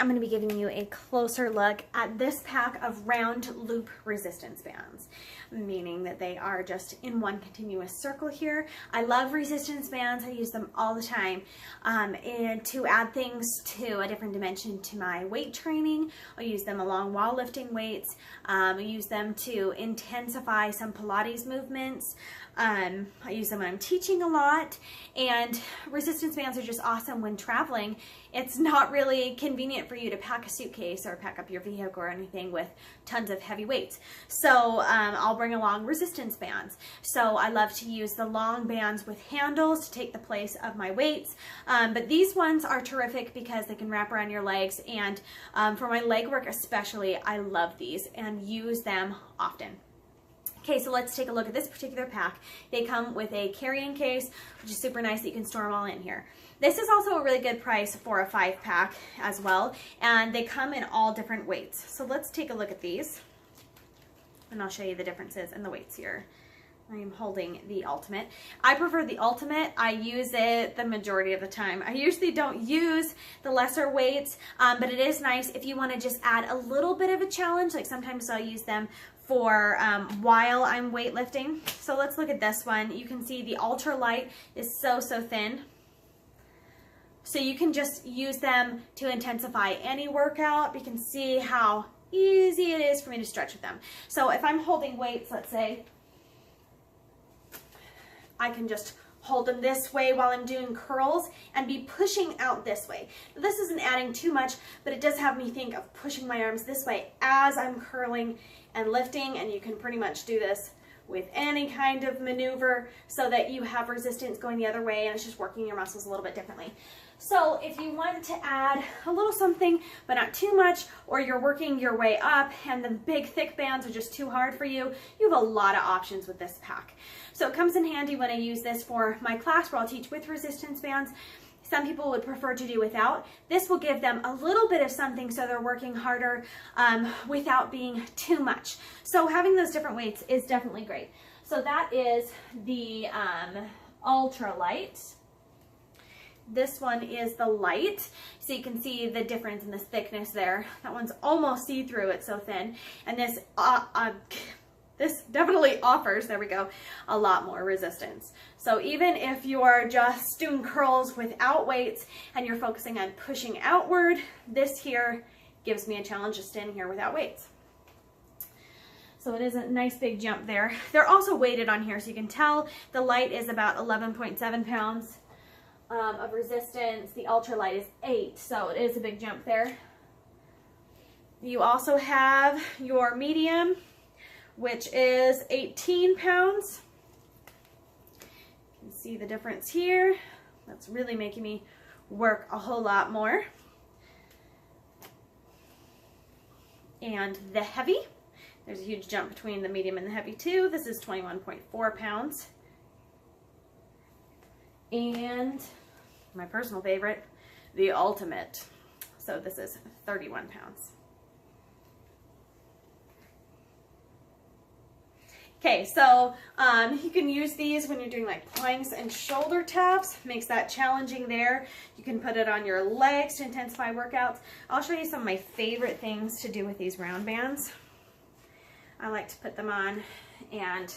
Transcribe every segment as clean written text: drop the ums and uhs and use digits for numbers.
I'm going to be giving you a closer look at this pack of round loop resistance bands, meaning that they are just in one continuous circle here. I love resistance bands. I use them all the time, and to add things to a different dimension to my weight training. I use them along while lifting weights. I use them to intensify some Pilates movements. I use them when I'm teaching a lot, and resistance bands are just awesome when traveling. It's not really convenient for you to pack a suitcase or pack up your vehicle or anything with tons of heavy weights. So I'll bring along resistance bands. So I love to use the long bands with handles to take the place of my weights. But these ones are terrific because they can wrap around your legs, and for my leg work especially, I love these and use them often. Okay, so let's take a look at this particular pack. They come with a carrying case, which is super nice that you can store them all in here. This is also a really good price for a 5-pack as well, and they come in all different weights. So let's take a look at these, and I'll show you the differences in the weights here. I am holding the Ultimate. I prefer the Ultimate. I use it the majority of the time. I usually don't use the lesser weights, but it is nice if you want to just add a little bit of a challenge. Like sometimes I'll use them for while I'm weightlifting. So let's look at this one. You can see the ultra light is so thin. So you can just use them to intensify any workout. You can see how easy it is for me to stretch with them. So if I'm holding weights, let's say, I can just hold them this way while I'm doing curls and be pushing out this way. This isn't adding too much, but it does have me think of pushing my arms this way as I'm curling and lifting, and you can pretty much do this with any kind of maneuver so that you have resistance going the other way, and it's just working your muscles a little bit differently. So if you want to add a little something, but not too much, or you're working your way up and the big thick bands are just too hard for you, you have a lot of options with this pack. So it comes in handy when I use this for my class where I'll teach with resistance bands. Some people would prefer to do without. This will give them a little bit of something so they're working harder without being too much. So having those different weights is definitely great. So that is the ultra light. This one is the light. So you can see the difference in this thickness there. That one's almost see-through, it's so thin. And this this definitely offers, there we go, a lot more resistance. So even if you're just doing curls without weights and you're focusing on pushing outward, this here gives me a challenge just standing here without weights. So it is a nice big jump there. They're also weighted on here, so you can tell the light is about 11.7 pounds of resistance. The ultralight is 8, so it is a big jump there. You also have your medium, which is 18 pounds. You can see the difference here. That's really making me work a whole lot more. And the heavy, there's a huge jump between the medium and the heavy too. This is 21.4 pounds. And my personal favorite, the ultimate. So this is 31 pounds. Okay, so you can use these when you're doing like planks and shoulder taps. Makes that challenging there. You can put it on your legs to intensify workouts. I'll show you some of my favorite things to do with these round bands. I like to put them on and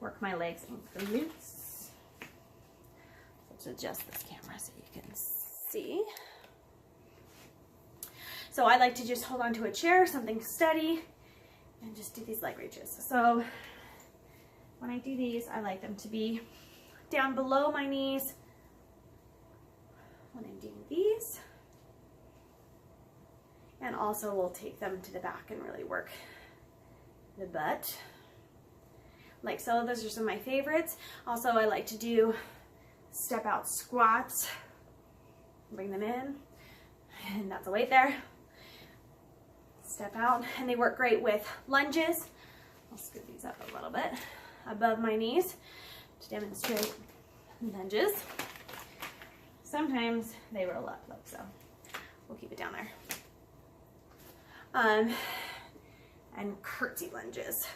work my legs and glutes. Let's adjust this camera so you can see. So I like to just hold onto a chair, something steady, and just do these leg reaches. So when I do these, I like them to be down below my knees when I'm doing these. And also we'll take them to the back and really work the butt. Like so, those are some of my favorites. Also, I like to do step out squats. Bring them in, and that's a weight there. Step out, and they work great with lunges. I'll scoot these up a little bit above my knees to demonstrate lunges. Sometimes they roll up like so. We'll keep it down there. And curtsy lunges.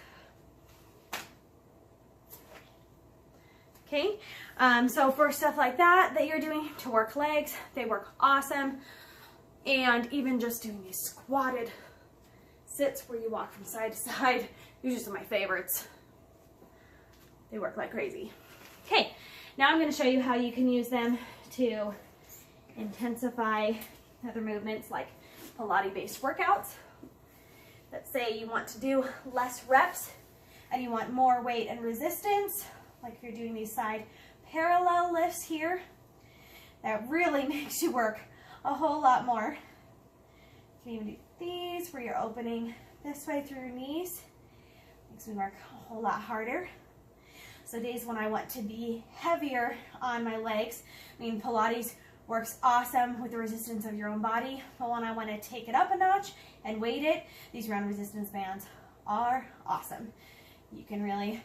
Okay, so for stuff like that you're doing to work legs, they work awesome. And even just doing these squatted sits where you walk from side to side. These are my favorites. They work like crazy. Okay, now I'm going to show you how you can use them to intensify other movements like Pilates-based workouts. Let's say you want to do less reps and you want more weight and resistance, like if you're doing these side parallel lifts here, that really makes you work a whole lot more. You can even do these where you're opening this way through your knees. Makes me work a whole lot harder. So days when I want to be heavier on my legs, I mean Pilates works awesome with the resistance of your own body, but when I want to take it up a notch and weight it, these round resistance bands are awesome. You can really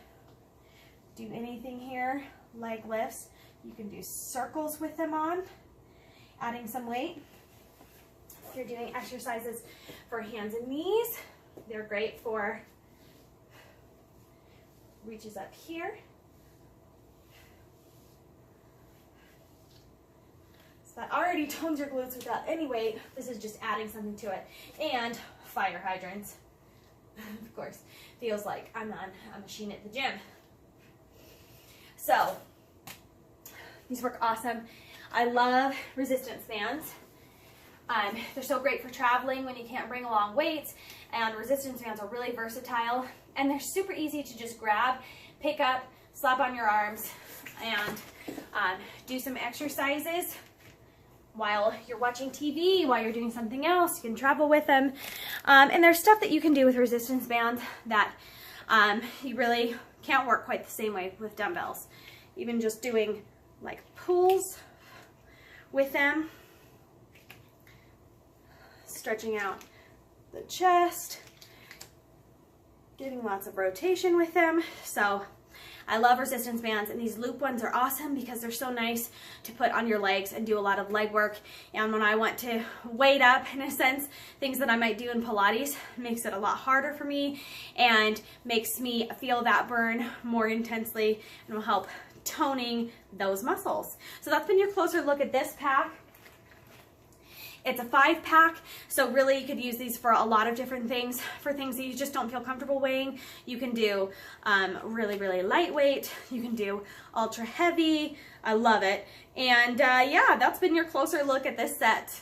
do anything here, leg lifts. You can do circles with them on, adding some weight. If you're doing exercises for hands and knees, they're great for reaches up here. So that already tones your glutes without any weight. This is just adding something to it. And fire hydrants. Of course, feels like I'm on a machine at the gym. So, these work awesome. I love resistance bands. They're so great for traveling when you can't bring along weights, and resistance bands are really versatile, and they're super easy to just grab, pick up, slap on your arms, and do some exercises while you're watching TV, while you're doing something else. You can travel with them. And there's stuff that you can do with resistance bands that you really can't work quite the same way with dumbbells. Even just doing like pulls with them, stretching out the chest, getting lots of rotation with them. So I love resistance bands, and these loop ones are awesome because they're so nice to put on your legs and do a lot of leg work. And when I want to weight up, in a sense, things that I might do in Pilates, makes it a lot harder for me and makes me feel that burn more intensely and will help toning those muscles. So that's been your closer look at this pack. It's a 5-pack, so really you could use these for a lot of different things. For things that you just don't feel comfortable weighing, you can do really, really lightweight. You can do ultra heavy. I love it. And yeah, that's been your closer look at this set.